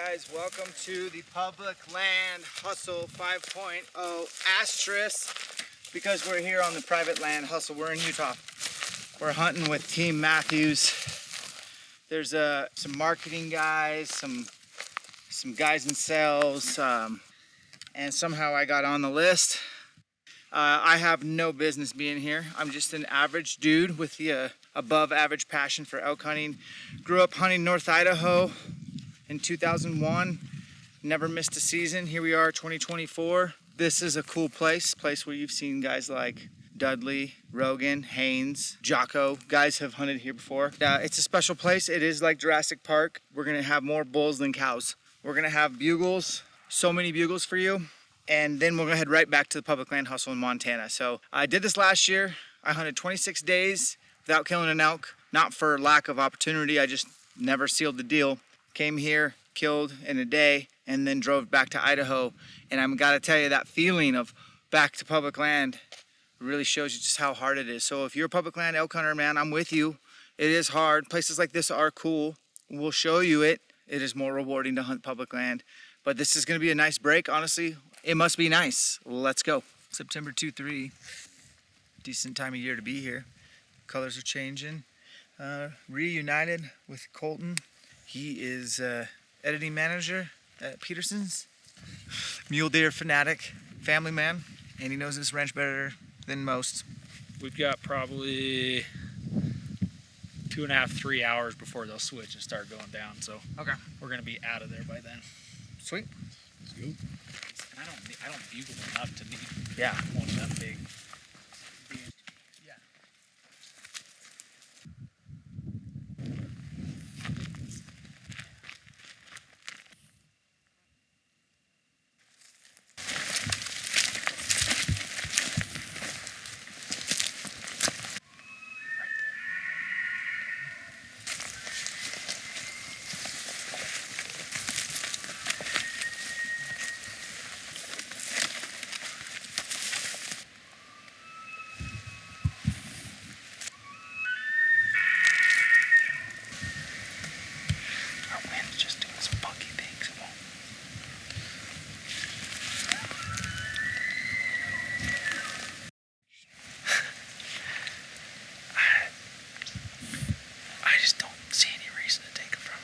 guys, welcome to the Public Land Hustle 5.0 asterisk, because we're here on the private land hustle. We're in Utah. We're hunting with Team Mathews. There's some marketing guys, some guys in sales, and somehow I got on the list. I have no business being here. I'm just an average dude with the above average passion for elk hunting. Grew up hunting North Idaho in 2001. Never missed a season. Here we are, 2024. This is a cool place where you've seen guys like Dudley, Rogan, Haynes, Jocko. Guys have hunted here before. It's a special place. It is like Jurassic Park. We're gonna have more bulls than cows. We're gonna have bugles, so many bugles for you. And then we're gonna head right back to the Public Land Hustle in Montana. So I did this last year. I hunted 26 days without killing an elk. Not for lack of opportunity, I just never sealed the deal. Came here, killed in a day, and then drove back to Idaho. And I'm gotta tell you, that feeling of back to public land really shows you just how hard it is. So if you're a public land elk hunter, man, I'm with you. It is hard. Places like this are cool. We'll show you it. It is more rewarding to hunt public land. But this is gonna be a nice break, honestly. It must be nice. Let's go. September 2-3, decent time of year to be here. Colors are changing. Reunited with Colton. He is editing manager at Peterson's. Mule deer fanatic, family man, and he knows this ranch better than most. We've got probably 2.5, 3 hours before they'll switch and start going down. So Okay. we're gonna be out of there by then. Sweet. Let's go. And I don't bugle enough to need Yeah. one that big. Yeah.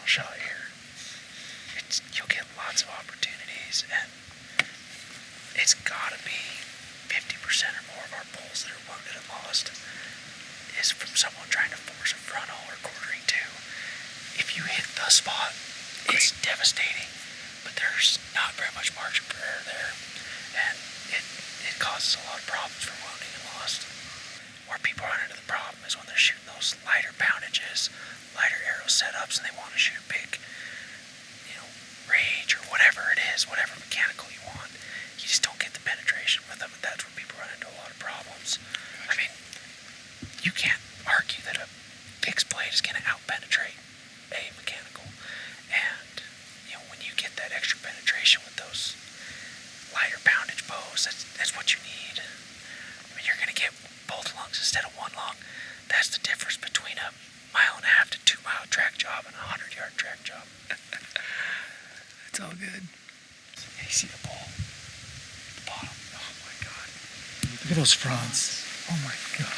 Shot here. You'll get lots of opportunities, and it's gotta be 50% or more of our bulls that are wounded and lost is from someone trying to force a frontal or quartering to. If you hit the spot, it's devastating, but there's not very much margin for error there, and it causes a lot of problems for wounding and lost. Where people run into the problem is when they're shooting those lighter poundages, lighter arrow setups, and they want to shoot a big, rage or whatever it is, whatever mechanical you want. You just don't get the penetration with them, and that's where people run into a lot of problems. I mean, you can't argue that a fixed blade is going to out-penetrate a mechanical. And, when you get that extra penetration with those lighter poundage bows, that's what you need. I mean, you're going to get both lungs instead of one lung. That's the difference between a 1.5 to 2 mile track job and a 100-yard track job. It's all good. Yeah, you see the bull? The bottom. Oh my God. Look at those fronts. Oh my God.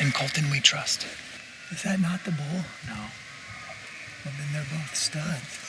And Colton we trust. Is that not the bull? No. Well, then they're both studs.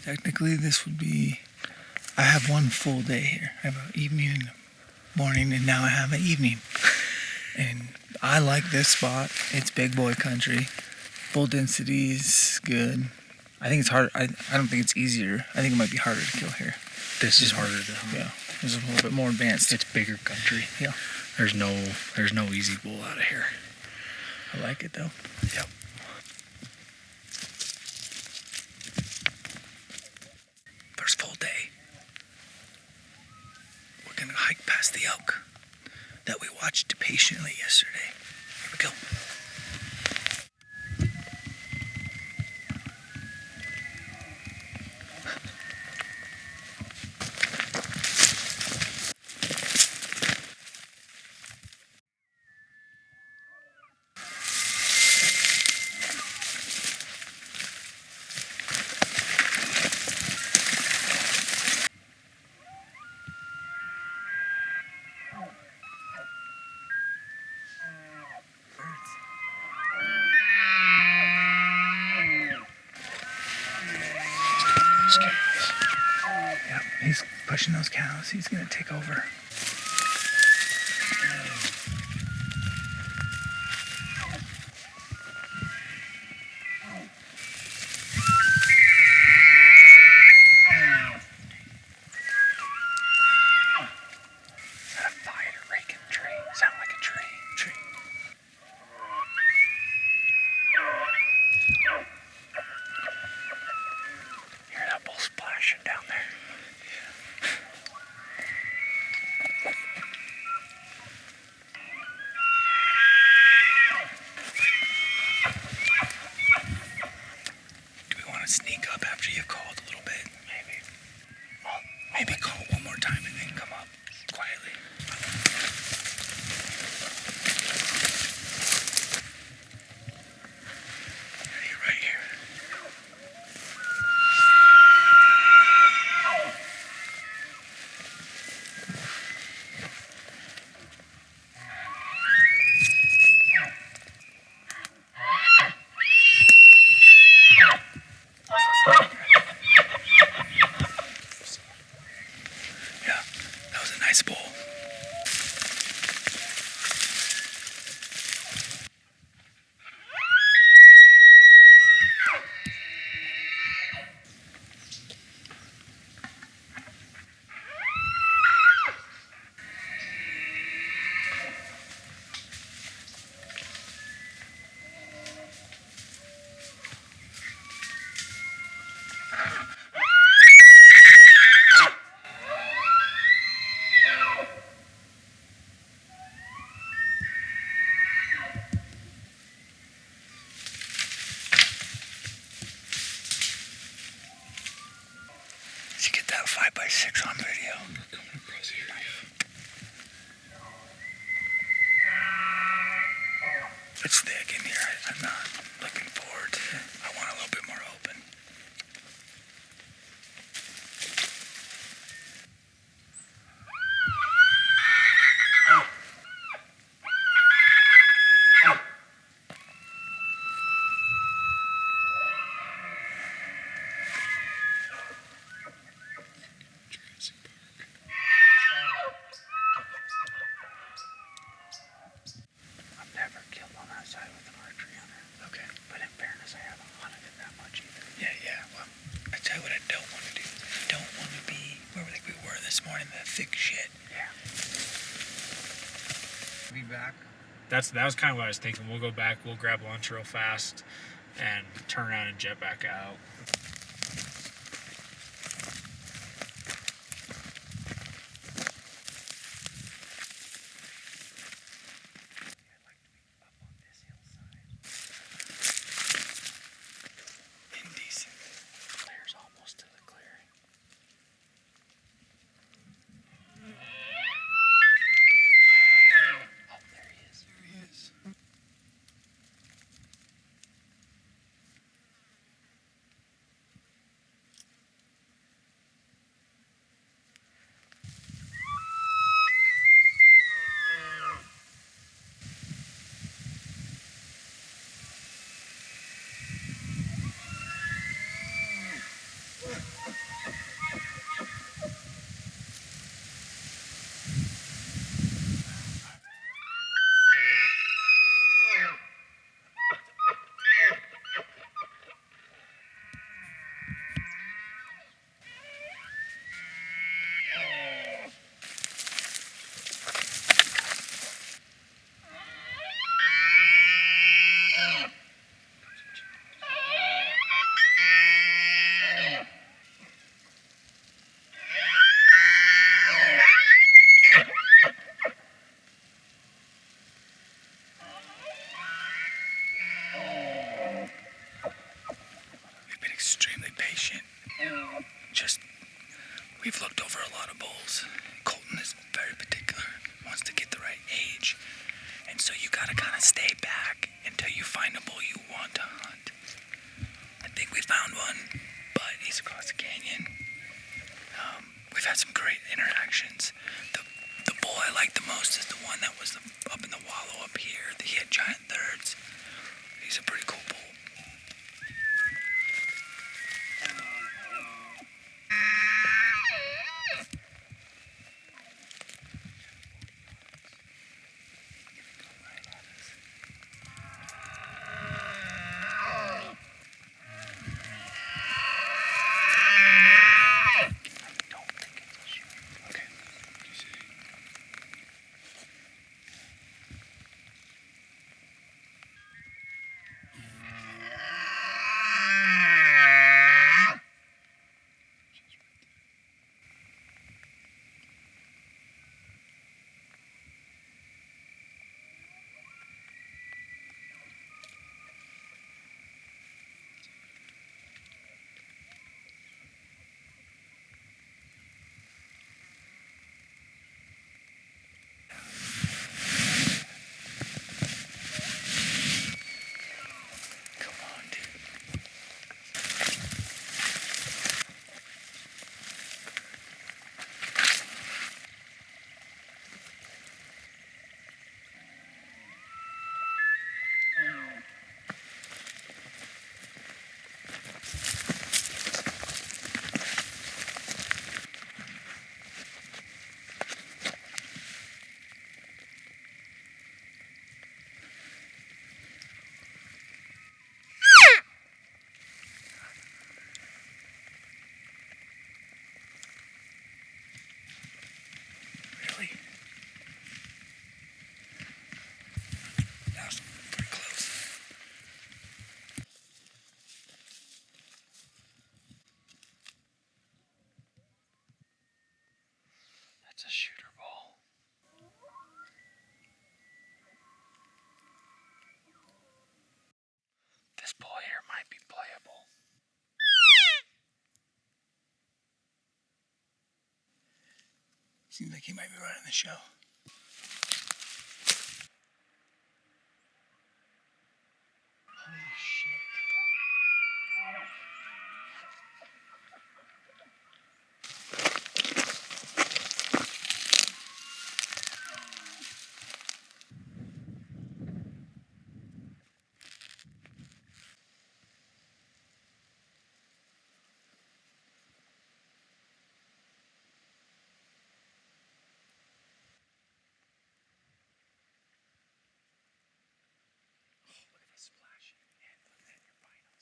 Technically, this would be. I have one full day here. I have an evening and a morning, and now I have an evening. And I like this spot. It's big boy country. Full density is good. I think it's hard. I don't think it's easier. I think it might be harder to kill here. This is harder to hunt. Yeah, it's a little bit more advanced. It's bigger country. Yeah. There's no easy bull out of here. I like it though. Yep. First full day. We're gonna hike past the elk that we watched patiently yesterday. Here we go. Yep, he's pushing those cows. He's gonna take over. Sneak up after you've called a little bit, maybe. Maybe call one more time and then come up quietly. Yeah, you're right here. Nice bull. Did you get that 5x6 on video? Coming across here. It's thick in here. I'm not looking forward to it. I want a little bit more open. I've never killed on that side with an archery hunter. Okay. But in fairness, I haven't hunted it that much either. Yeah. Well, I tell you what I don't want to do. I don't want to be where we were this morning, that thick shit. Yeah. Be back. That was kind of what I was thinking. We'll go back, we'll grab lunch real fast, and turn around and jet back out. Indecent. Clear's almost to the clearing. Oh, there he is. There he is. we've looked over a lot of bulls. Colton is very particular, wants to get the right age. And so you gotta kind of stay back until you find a bull you want to hunt. I think we found one, but he's across the canyon. We've had some great interactions. The bull I like the most is the one that was up in the wallow up here. He had giant thirds. He's a pretty cool bull. It's a shooter ball. This ball here might be playable. Seems like he might be running the show. Holy shit.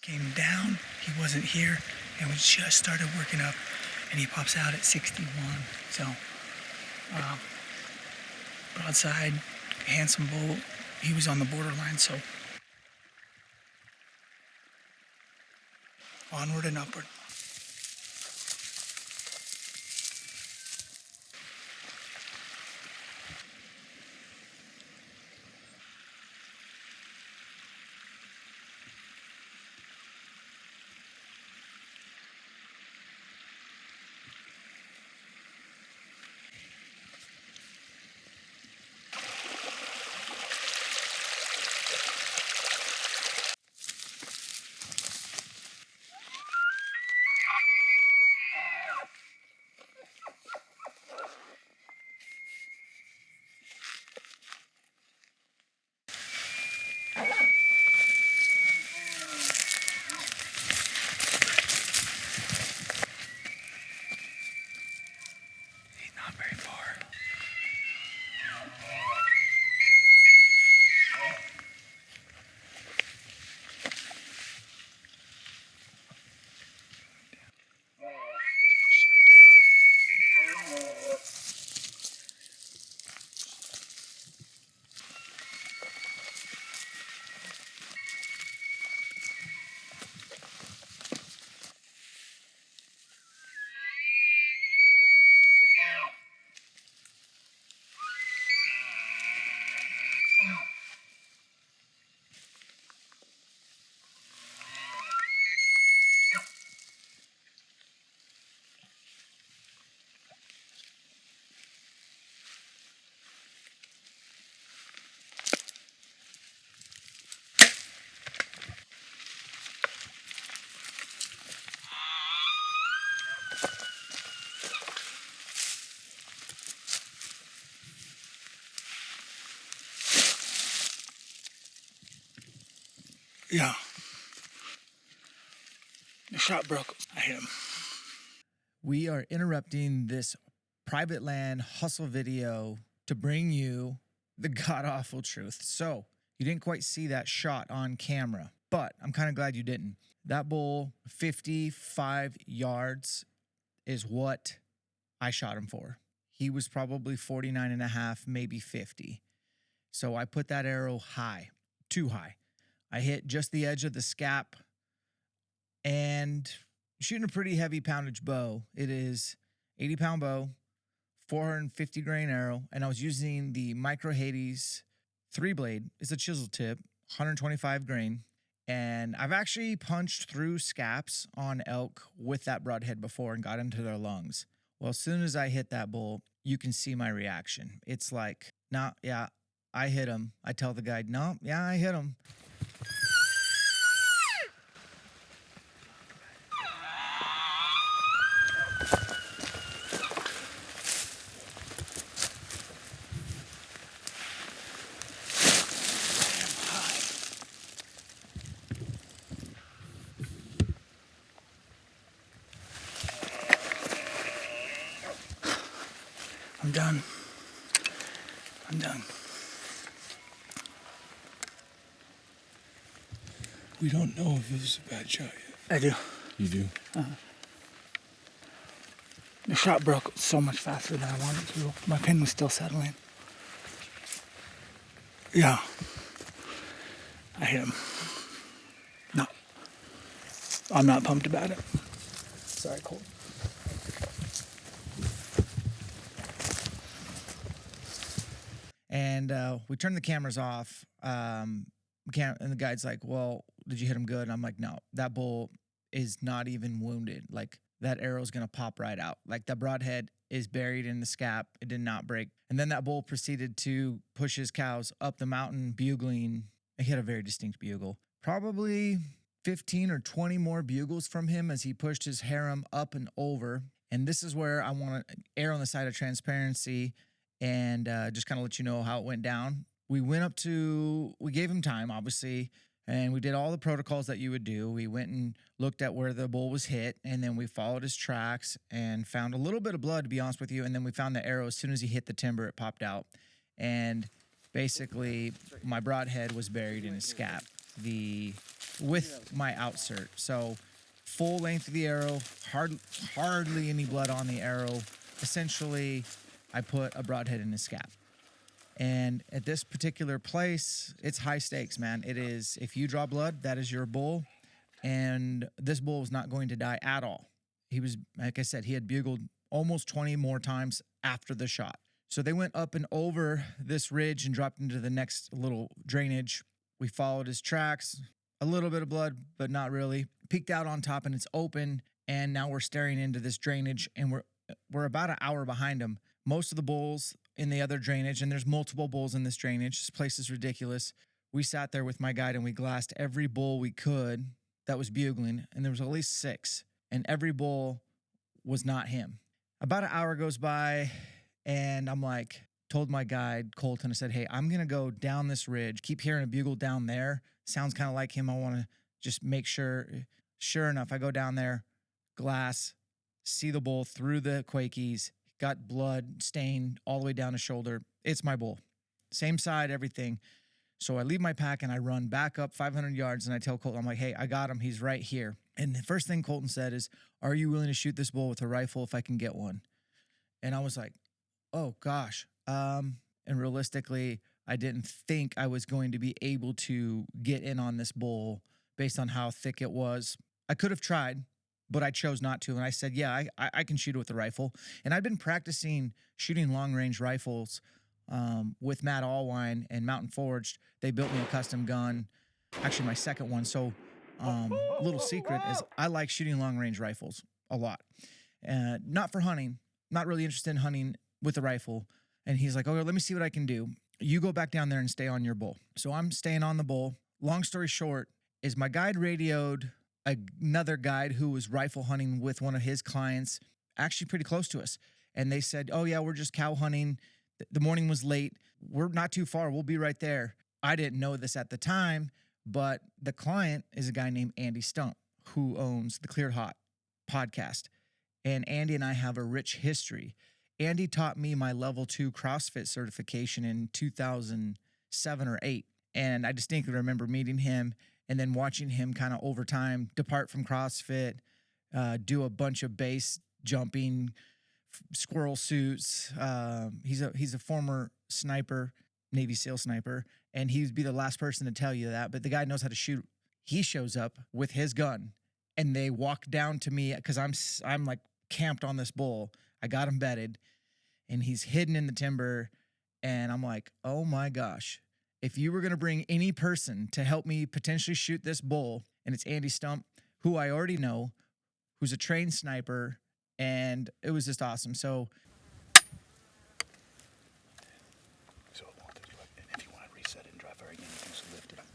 Came down, he wasn't here, and we just started working up, and he pops out at 61. So, broadside, handsome bull. He was on the borderline, so onward and upward. Yeah. The shot broke. I hit him. We are interrupting this private land hustle video to bring you the god-awful truth. So, you didn't quite see that shot on camera, but I'm kind of glad you didn't. That bull, 55 yards is what I shot him for. He was probably 49 and a half, maybe 50. So I put that arrow high, too high. I hit just the edge of the scap and shooting a pretty heavy poundage bow. It is 80-pound bow, 450 grain arrow, and I was using the Micro Hades 3-blade. It's a chisel tip, 125 grain. And I've actually punched through scaps on elk with that broadhead before and got into their lungs. Well, as soon as I hit that bull, you can see my reaction. It's like, nah, yeah, I hit him. I tell the guy, no, yeah, I hit him. I'm done. I'm done. We don't know if it was a bad shot yet. I do. You do? The shot broke so much faster than I wanted to. My pin was still settling. Yeah. I hit him. No. I'm not pumped about it. Sorry, Colt. And we turned the cameras off. And the guide's like, well, did you hit him good? And I'm like, no, that bull is not even wounded. Like, that arrow's going to pop right out. Like, the broadhead is buried in the scap. It did not break. And then that bull proceeded to push his cows up the mountain, bugling. He had a very distinct bugle. Probably 15 or 20 more bugles from him as he pushed his harem up and over. And this is where I want to err on the side of transparency and just kind of let you know how it went down. We gave him time, obviously, and we did all the protocols that you would do. We went and looked at where the bull was hit, and then we followed his tracks and found a little bit of blood, to be honest with you, and then we found the arrow. As soon as he hit the timber, it popped out. And basically, my broadhead was buried in his scap with my outsert. So full length of the arrow, hardly any blood on the arrow. Essentially, I put a broadhead in his scap. And at this particular place, it's high stakes, man. It is, if you draw blood, that is your bull. And this bull was not going to die at all. He was, like I said, he had bugled almost 20 more times after the shot. So they went up and over this ridge and dropped into the next little drainage. We followed his tracks, a little bit of blood, but not really. Peeked out on top and it's open. And now we're staring into this drainage and we're about an hour behind him. Most of the bulls in the other drainage, and there's multiple bulls in this drainage. This place is ridiculous. We sat there with my guide and we glassed every bull we could that was bugling, and there was at least 6, and every bull was not him. About an hour goes by, and I'm like, told my guide, Colton, I said, hey, I'm going to go down this ridge. Keep hearing a bugle down there. Sounds kind of like him. I want to just make sure. Sure enough, I go down there, glass, see the bull through the Quakies, got blood stained all the way down his shoulder. It's my bull. Same side, everything. So I leave my pack and I run back up 500 yards and I tell Colton, I'm like, hey, I got him. He's right here. And the first thing Colton said is, are you willing to shoot this bull with a rifle if I can get one? And I was like, oh gosh. And realistically, I didn't think I was going to be able to get in on this bull based on how thick it was. I could have tried, but I chose not to. And I said, yeah, I can shoot it with a rifle. And I'd been practicing shooting long-range rifles with Matt Allwine and Mountain Forged. They built me a custom gun, actually my second one. So little secret is I like shooting long-range rifles a lot. Not for hunting, not really interested in hunting with a rifle. And he's like, okay, let me see what I can do. You go back down there and stay on your bull. So I'm staying on the bull. Long story short is my guide radioed another guide who was rifle hunting with one of his clients, actually pretty close to us. And they said, oh yeah, we're just cow hunting. The morning was late. We're not too far. We'll be right there. I didn't know this at the time. But the client is a guy named Andy Stump, who owns the Cleared Hot podcast. And Andy and I have a rich history. Andy taught me my level 2 CrossFit certification in 2007 or 8. And I distinctly remember meeting him and then watching him kind of over time depart from CrossFit, do a bunch of base jumping, squirrel suits. He's a former sniper, Navy SEAL sniper, and he'd be the last person to tell you that. But the guy knows how to shoot. He shows up with his gun, and they walk down to me because I'm like camped on this bull. I got him bedded, and he's hidden in the timber. And I'm like, oh my gosh, if you were going to bring any person to help me potentially shoot this bull, and it's Andy Stump, who I already know, who's a trained sniper, and it was just awesome. So if you want to reset it and dry fire again, you can just lift it up.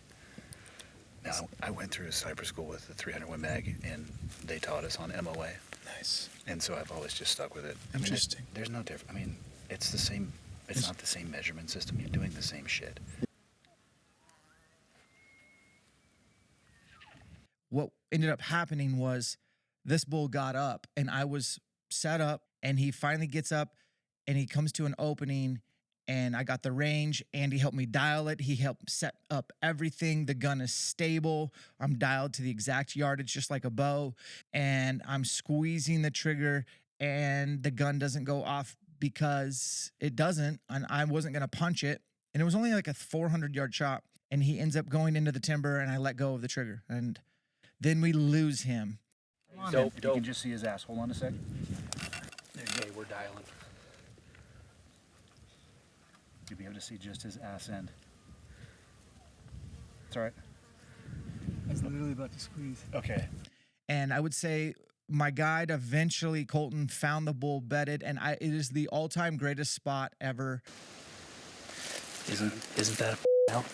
Now, I went through a sniper school with the 300 Win Mag, and they taught us on MOA. Nice. And so I've always just stuck with it. Interesting. There's no difference. I mean, it's the same. It's not the same measurement system. You're doing the same shit. what ended up happening was this bull got up and I was set up, and he finally gets up and he comes to an opening, and I got the range. Andy helped me dial it. He helped set up everything. The gun is stable. I'm dialed to the exact yardage, just like a bow, and I'm squeezing the trigger, and the gun doesn't go off because it doesn't, and I wasn't going to punch it. And it was only like a 400-yard shot, and he ends up going into the timber, and I let go of the trigger, and then we lose him. Dope. You can just see his ass. Hold on a sec. There you go. We're dialing. You'll be able to see just his ass end. It's all right. I was literally about to squeeze. Okay. And I would say my guide eventually, Colton, found the bull bedded, and it is the all-time greatest spot ever. Isn't that a elk?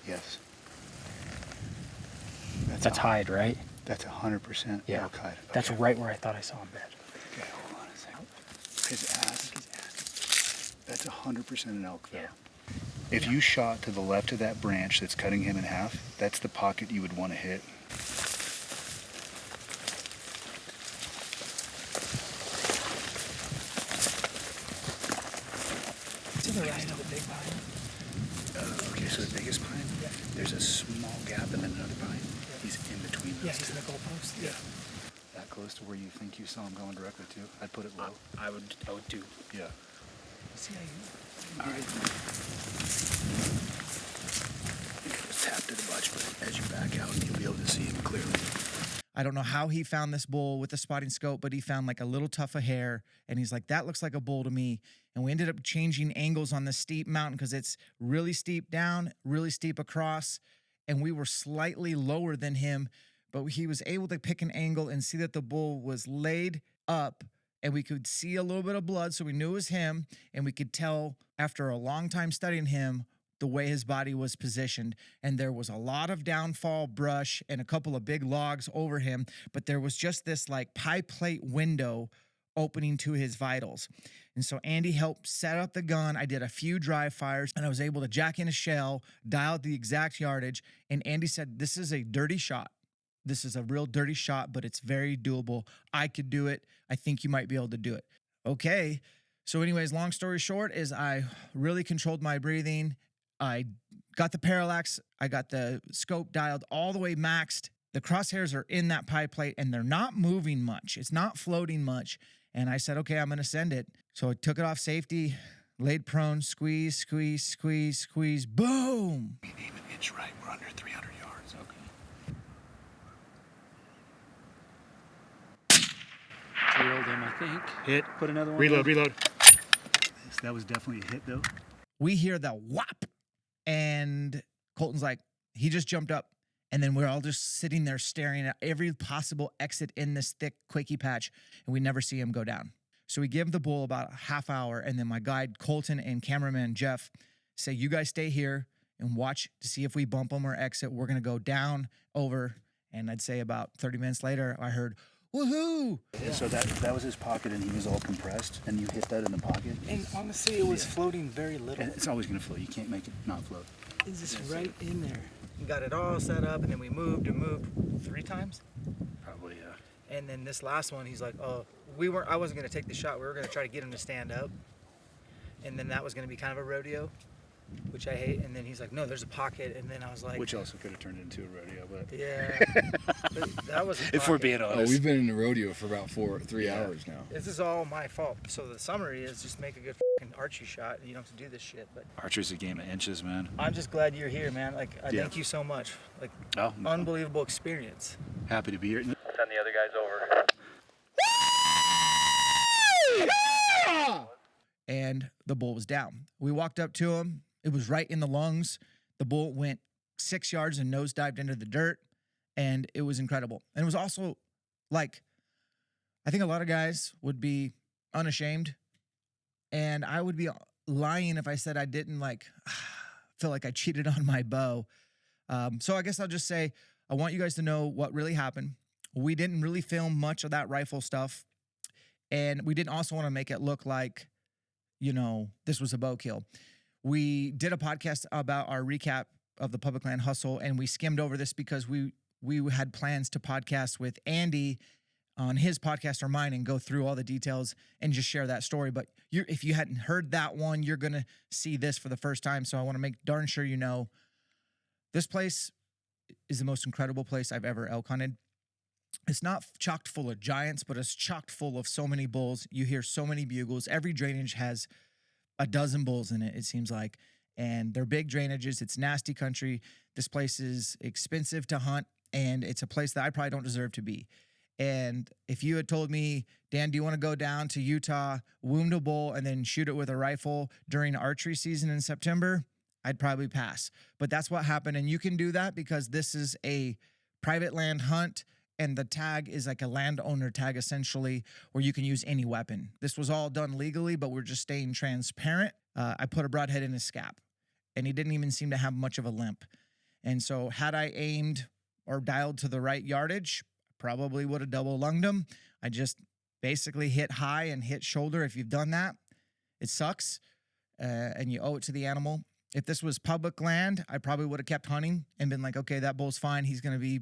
Yes. That's hide, right? That's 100% Yeah. elk hide. That's Okay. right where I thought I saw him bed. Okay, hold on a second. His ass. That's 100% an elk, though. Yeah. If you shot to the left of that branch that's cutting him in half, that's the pocket you would want to hit. To the right of the big pine. Okay, so the biggest pine, there's a small gap and then another pine. He's in between those Yeah, he's two. in the goalpost. Yeah. That close to where you think you saw him going directly to. I'd put it low. I would do. Yeah. See how you... All right. It was tapped it a bunch, but as you back out, you'll be able to see him clearly. I don't know how he found this bull with the spotting scope, but he found like a little tuft of hair, and he's like, that looks like a bull to me. And we ended up changing angles on the steep mountain because it's really steep down, really steep across, and we were slightly lower than him, but he was able to pick an angle and see that the bull was laid up, and we could see a little bit of blood, so we knew it was him, and we could tell after a long time studying him the way his body was positioned. And there was a lot of downfall brush and a couple of big logs over him, but there was just this like pie plate window opening to his vitals. And so Andy helped set up the gun. I did a few dry fires, and I was able to jack in a shell, dial the exact yardage. And Andy said, this is a dirty shot. This is a real dirty shot, but it's very doable. I could do it. I think you might be able to do it. Okay. So anyways, long story short is I really controlled my breathing. I got the parallax. I got the scope dialed all the way maxed. The crosshairs are in that pie plate, and they're not moving much. It's not floating much. And I said, okay, I'm going to send it. So I took it off safety, laid prone, squeeze, squeeze, squeeze, squeeze, boom. Aim an inch right. We're under 300 yards. Okay. Drilled him, I think. Hit. Put another one. Reload. That was definitely a hit, though. We hear the whop, and Colton's like, he just jumped up. And then we're all just sitting there staring at every possible exit in this thick quakey patch, and we never see him go down. So we give the bull about a half hour, and then my guide Colton and cameraman Jeff say, you guys stay here and watch to see if we bump him or exit. We're going to go down, over, and I'd say about 30 minutes later, I heard woohoo! And so that was his pocket, and he was all compressed, and you hit that in the pocket. And honestly, it was floating very little. And it's always gonna float. You can't make it not float. It's just right in there. We got it all set up, and then we moved 3 times. Probably, yeah. And then this last one, he's like, oh, I wasn't gonna take the shot. We were gonna try to get him to stand up. And then that was gonna be kind of a rodeo, which I hate. And then he's like, no, there's a pocket. And then I was like, Which also could have turned into a rodeo, but yeah, but that was. if we're being Oh, honest. we've been in the rodeo for about 3 hours now. This is all my fault. So the summary is just make a good fucking archery shot, and you don't have to do this shit. But Archery's a game of inches, man. I'm just glad you're here, man. Like, I Yeah. thank you so much. Like, Oh, unbelievable experience. happy to be here. Send the other guys over. And the bull was down. We walked up to him. It was right in the lungs. The bull went 6 yards and nosedived into the dirt, and it was incredible. And it was also like, I think a lot of guys would be unashamed, and I would be lying if I said I didn't feel like I cheated on my bow. So I guess I'll just say, I want you guys to know what really happened. We didn't really film much of that rifle stuff, and we didn't also want to make it look like, this was a bow kill. We did a podcast about our recap of the public land hustle, and we skimmed over this because we had plans to podcast with Andy on his podcast or mine and go through all the details and just share that story. But if you hadn't heard that one, you're going to see this for the first time. So I want to make darn sure you know this place is the most incredible place I've ever elk hunted. It's not chocked full of giants, but it's chocked full of so many bulls. You hear so many bugles. Every drainage has a dozen bulls in it, it seems like. And they're big drainages. It's nasty country. This place is expensive to hunt, and it's a place that I probably don't deserve to be. And if you had told me, Dan, do you want to go down to Utah, wound a bull, and then shoot it with a rifle during archery season in September, I'd probably pass. But that's what happened. And you can do that because this is a private land hunt. And the tag is like a landowner tag, essentially, where you can use any weapon. This was all done legally, but we're just staying transparent. I put a broadhead in his scap, and he didn't even seem to have much of a limp. And so had I aimed or dialed to the right yardage, probably would have double lunged him. I just basically hit high and hit shoulder. If you've done that, it sucks, and you owe it to the animal. If this was public land, I probably would have kept hunting and been like, okay, that bull's fine. He's going to be...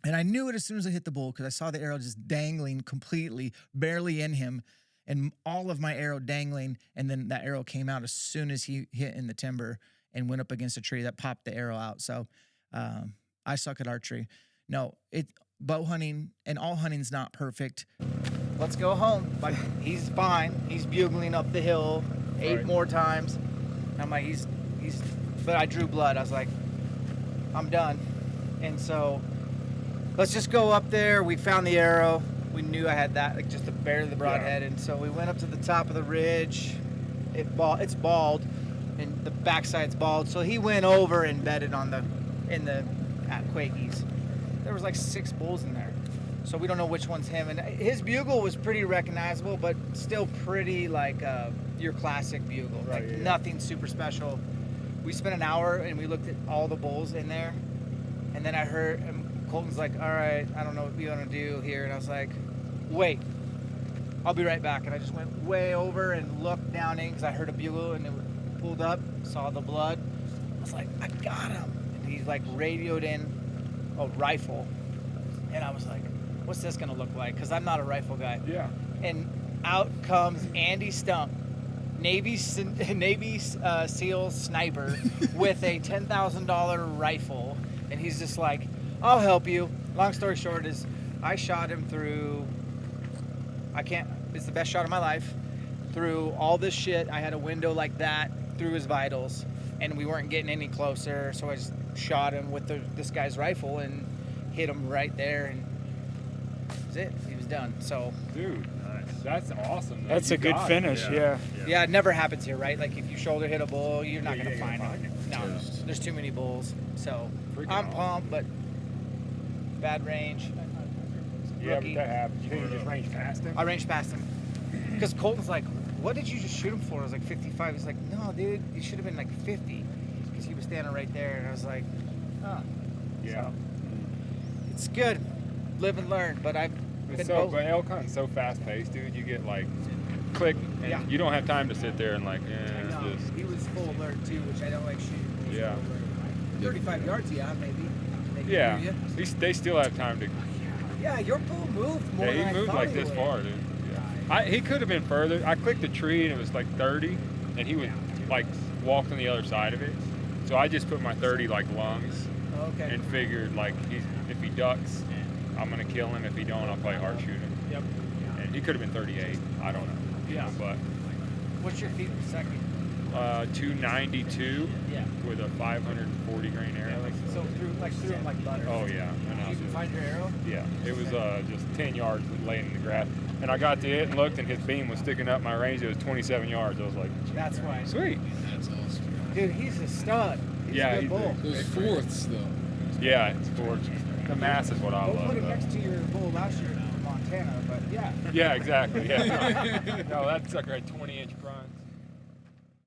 And I knew it as soon as I hit the bull because I saw the arrow just dangling completely, barely in him, and all of my arrow dangling. And then that arrow came out as soon as he hit in the timber and went up against a tree. That popped the arrow out. So I suck at archery. No, bow hunting and all hunting's not perfect. Let's go home. Like, he's fine. He's bugling up the hill 8 more times. I'm like, he's. But I drew blood. I was like, I'm done. And so, let's just go up there. We found the arrow. We knew I had that, like just barely the broadhead. And so we went up to the top of the ridge. It's bald, and the backside's bald. So he went over and bedded at Quakey's. There was like 6 bulls in there. So we don't know which one's him. And his bugle was pretty recognizable, but still pretty like your classic bugle. Like nothing super special. We spent an hour and we looked at all the bulls in there. And then I heard, and Colton's like, all right, I don't know what you want to do here. And I was like, wait, I'll be right back. And I just went way over and looked down in because I heard a bugle and it pulled up, saw the blood. I was like, I got him. And he's like radioed in a rifle. And I was like, what's this going to look like? Because I'm not a rifle guy. Yeah. And out comes Andy Stump, Navy SEAL sniper with a $10,000 rifle. And he's just like, I'll help you. Long story short is I shot him through, it's the best shot of my life. Through all this shit, I had a window like that through his vitals. And we weren't getting any closer. So I just shot him with this guy's rifle and hit him right there. And that was it. He was done. So, Dude, that's awesome. That's a good finish, yeah. yeah, it never happens here, right? Like if you shoulder hit a bull, you're not Yeah, gonna you're find gonna him. find No, Toast. there's too many bulls. So Freaking I'm awesome. pumped, but bad range. Yeah, Rookie. but that happens. You think you just ranged past him? I ranged past him because Colton's like, "What did you just shoot him for?" I was like, 55. He's like, "No, dude, you should have been like 50," because he was standing right there, and I was like, "Oh, Yeah. So, it's good, live and learn." But It's so, but elk hunting's so fast paced, dude. You get like click, and Yeah. you don't have time to sit there and like, I know. just He was full alert too, which I don't like shooting. Full Yeah. alert. 35 yards, yeah, maybe. They can yeah. hear you. They still have time to. Yeah, your bull moved more Yeah, than he I moved thought like he this would. far, dude. Yeah. He could have been further. I clicked the tree and it was like 30, and he would like walked on the other side of it. So I just put my 30 like lungs Okay. and figured like if he ducks, I'm gonna kill him. If he don't, I'll play hard shoot him. Yep. And he could have been 38. I don't know. Yeah. But What's your feet per second? 292 Yeah. with a 540 grain arrow. So through him like butter. Oh yeah. And I Did you was- find your arrow? Yeah, it was just 10 yards laying in the grass. And I got to it and looked, and his beam was sticking up my range. It was 27 yards. I was like, That's why. sweet. That's awesome. Dude, he's a stud. He's Yeah, a good he's bull. Those fourths though. Yeah, it's for the mass is what I Don't love. put him though. next to your bull last year in Montana, but yeah. Yeah, exactly. Yeah. No, that sucker had 20-inch fronts.